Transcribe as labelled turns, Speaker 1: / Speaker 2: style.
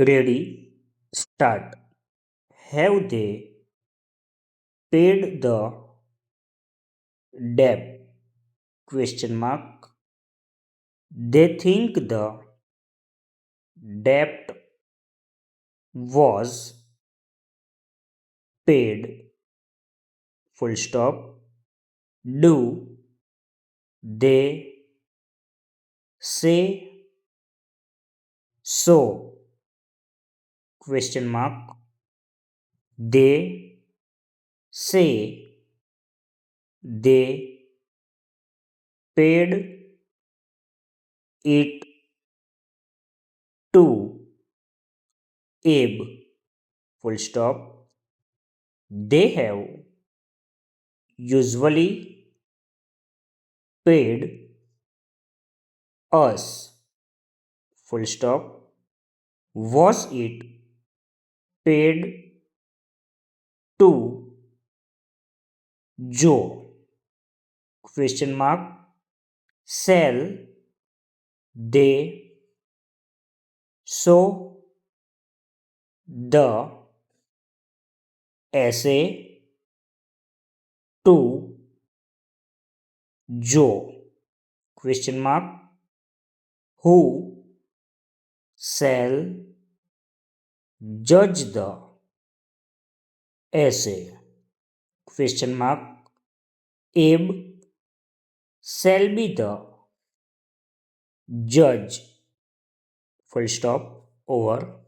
Speaker 1: Ready, start. Have they paid the debt? Question mark. They think the debt was paid. Full stop. Do they say so? Question mark. They say they paid it to Abe. Full stop. They have usually paid us. Full stop. Was it paid to Joe? Question mark. Shall they show the essay to Joe? Question mark. Who shall judge the essay? Question mark. Abe shall be the judge. Full stop. Over.